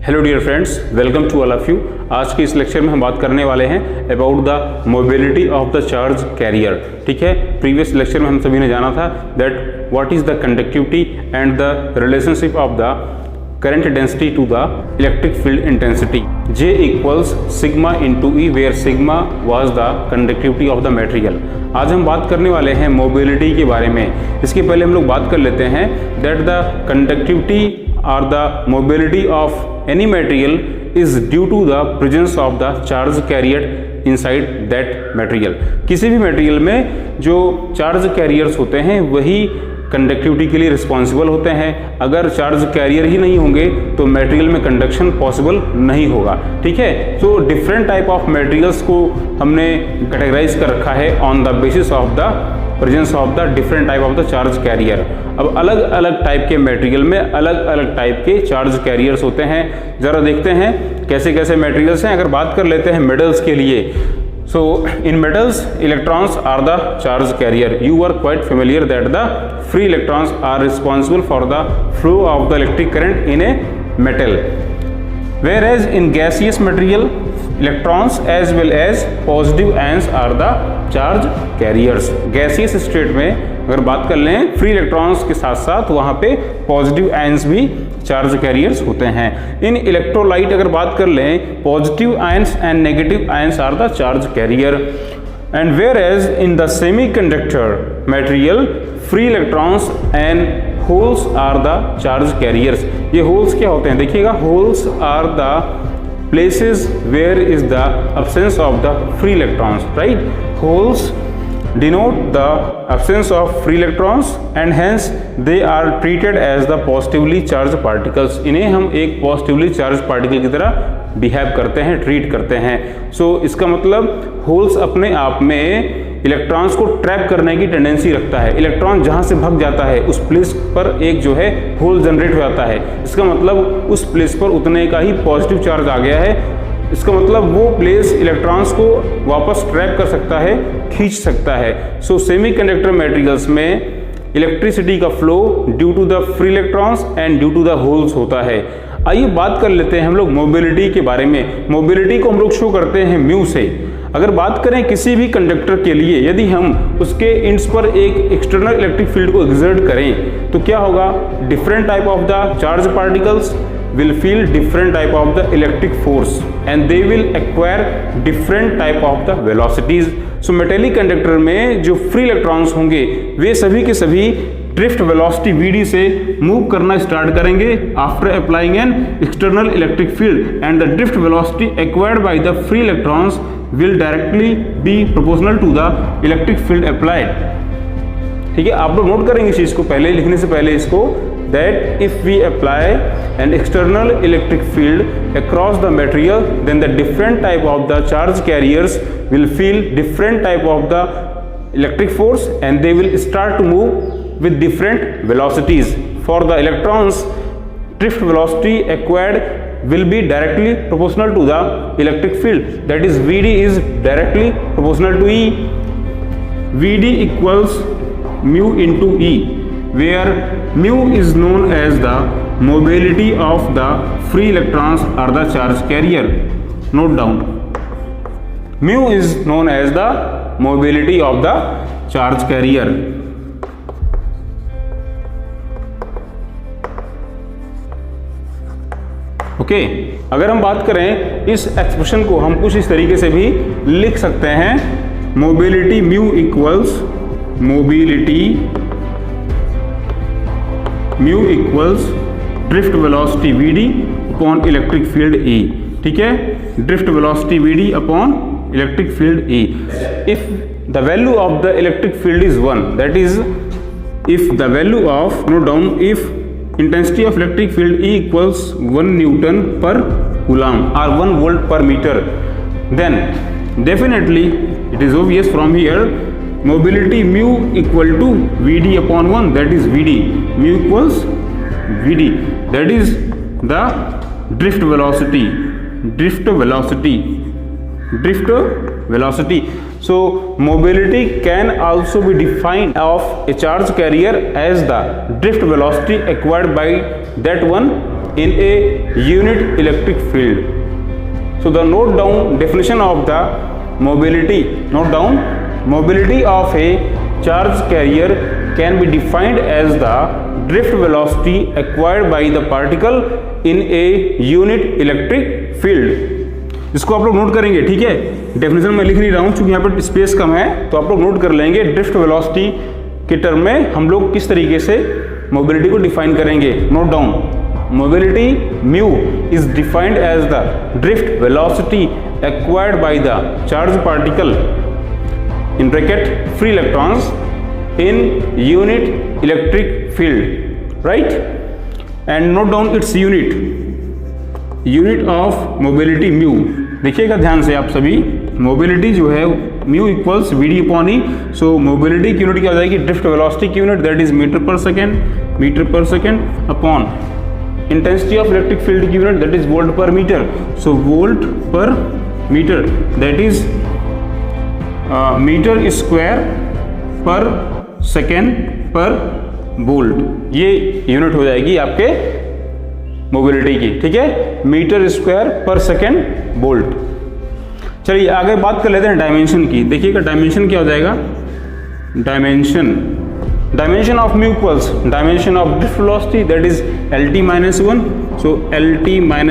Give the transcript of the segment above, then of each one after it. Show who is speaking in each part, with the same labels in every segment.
Speaker 1: Hello dear friends, welcome to all of you. आज के इस लेक्चर में हम बात करने वाले हैं about the mobility of the charge career. ठीक है, प्रीवियस लेक्चर में हम सभी ने जाना था that what is the conductivity and the relationship of the current density to the electric field intensity. J equals sigma into E where sigma was the conductivity of the material. आज हम बात करने वाले हैं मोबिलिटी के बारे में। इसके पहले हम लोग बात कर लेते हैं that the conductivity or the mobility of any material is due to the presence of the charge carrier inside that material. किसी भी मटेरियल में जो चार्ज कैरियर्स होते हैं वही कंडक्टिविटी के लिए रिस्पॉन्सिबल होते हैं। अगर चार्ज कैरियर ही नहीं होंगे तो मटेरियल में कंडक्शन पॉसिबल नहीं होगा। ठीक है, तो डिफरेंट टाइप ऑफ मटेरियल्स को हमने कैटेगराइज कर रखा है on the basis of the presence of the different type of the charge career. अब अलग अलग टाइप के मटेरियल में अलग अलग टाइप के चार्ज कैरियर्स होते हैं। जरा देखते हैं कैसे कैसे मटेरियल्स हैं। अगर बात कर लेते हैं मेटल्स के लिए, so in metals electrons are the charge carrier. You are quite familiar that the free electrons are responsible for the flow of the electric current in a metal, whereas in gaseous material electrons as well as positive ions are the charge carriers. gaseous state में अगर बात कर लें free electrons के साथ साथ वहाँ पे पॉजिटिव आयंस भी चार्ज कैरियर्स होते हैं। इन इलेक्ट्रोलाइट अगर बात कर लें positive ions and negative ions are the charge carrier. And where as in the semiconductor material free electrons and holes are the charge carriers. ये होल्स क्या होते हैं देखिएगा, holes are the places where is the absence of the free electrons, right? Holes denote the absence of free electrons and hence they are treated as the positively charged particles. इन्हें हम एक positively charged particle की तरह behave करते हैं, treat करते हैं। सो इसका मतलब होल्स अपने आप में इलेक्ट्रॉन्स को ट्रैप करने की टेंडेंसी रखता है। इलेक्ट्रॉन जहां से भाग जाता है उस प्लेस पर एक जो है होल जनरेट हो जाता है। इसका मतलब उस प्लेस पर उतने का ही पॉजिटिव चार्ज आ गया है। इसका मतलब वो प्लेस इलेक्ट्रॉन्स को वापस ट्रैप कर सकता है, खींच सकता है। सो सेमीकंडक्टर मटेरियल्स में इलेक्ट्रिसिटी का flow due to the free electrons and due to the holes होता है। आइए बात कर लेते हैं हम लोग मोबिलिटी के बारे में। मोबिलिटी को हम लोग शो करते हैं म्यू से। अगर बात करें किसी भी कंडक्टर के लिए, यदि हम उसके इंड्स पर एक एक्सटर्नल इलेक्ट्रिक फील्ड को एक्सर्ट करें तो क्या होगा, different type of the charge particles will feel different type of the electric force and they will acquire different type of the velocities. So metallic conductor में जो free electrons होंगे वे सभी के सभी drift velocity Vd से move करना start करेंगे after applying an external electric field and the drift velocity acquired by the free electrons will directly be proportional to the electric field applied. ठीक है, आप लोग नोट करेंगे इस चीज को पहले लिखने से पहले इसको, that if we apply an external electric field across the material then the different type of the charge carriers will feel different type of the electric force and they will start to move with different velocities. For the electrons, drift velocity acquired will be directly proportional to the electric field, that is Vd is directly proportional to E. Vd equals mu into E, where mu is known as the mobility of the free electrons or the charge carrier. Note down, mu is known as the mobility of the charge carrier. Okay, अगर हम बात करें इस expression को हम कुछ इस तरीके से भी लिख सकते हैं, mobility mu equals mobility mu equals drift velocity Vd upon electric field E. ठीक है, drift velocity Vd upon electric field E. If the value of the electric field is 1, that is if the value of, note down, if intensity of electric field E equals 1 Newton per Coulomb or 1 volt per meter, then definitely it is obvious from here mobility mu equal to Vd upon 1, that is Vd. Mu equals Vd, that is the drift velocity. So mobility can also be defined of a charge carrier as the drift velocity acquired by that one in a unit electric field. So the note down definition of the mobility. Note down, mobility of a charge carrier can be defined as the drift velocity acquired by the particle in a unit electric field. इसको आप लोग note करेंगे, ठीक है। Definition में लिख नहीं रहा हूँ क्योंकि यहाँ पर स्पेस कम है, तो आप लोग नोट कर लेंगे। ड्रिफ्ट वेलोसिटी के टर्म में हम लोग किस तरीके से मोबिलिटी को डिफाइन करेंगे। Note down, mobility mu is defined as the drift velocity acquired by the charge particle in bracket free electrons in unit electric field, right. And note down its unit of mobility mu. देखिएगा ध्यान से आप सभी, mobility जो है mu equals V D upon E. So mobility की unit क्या हो जाएगी, ड्रिफ्ट वेलोसिटी की unit that is metre per second upon intensity of electric field की unit that is volt per metre. So volt per metre that is metre square per second per volt. ये unit हो जाएगी आपके mobility की, ठीक है, metre square per second volt. चलिए आगे बात कर लेते हैं डायमेंशन की। देखिएगा डायमेंशन क्या हो जाएगा, dimension of mu equals dimension of drift velocity that is LT - 1। So LT - 1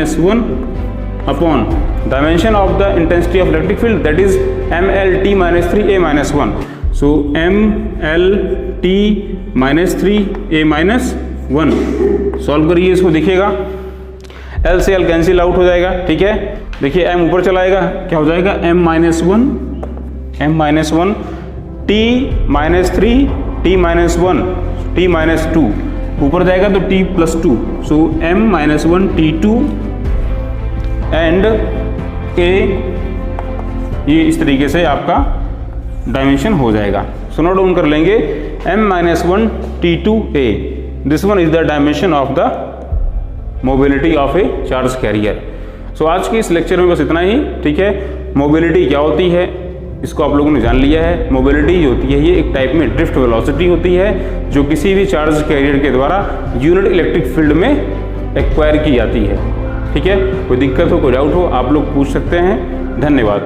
Speaker 1: upon dimension of the intensity of electric field that is MLT - 3A - 1। So MLT - 3A - 1 solve करिए इसको। देखिएगा L से L cancel out हो जाएगा, ठीक है। देखिए M ऊपर चला आएगा, क्या हो जाएगा M - 1 T - 3 T - 1 T - 2 ऊपर जाएगा तो T + 2। So M - 1 T2 and A, ये इस तरीके से आपका डायमेंशन हो जाएगा। सो नोट डाउन कर लेंगे M - 1 T2A। This one is the dimension of the mobility of a charge carrier. So आज के इस लेक्चर में बस इतना ही, ठीक है। मोबिलिटी क्या होती है इसको आप लोगों ने जान लिया है। मोबिलिटी जो होती है ये एक टाइप में ड्रिफ्ट वेलोसिटी होती है जो किसी भी चार्ज कैरियर के द्वारा यूनिट इलेक्ट्रिक फील्ड में एक्वायर की जाती है, ठीक है। कोई दिक्कत हो, कोई डाउट हो, आप लोग पूछ सकते हैं। धन्यवाद।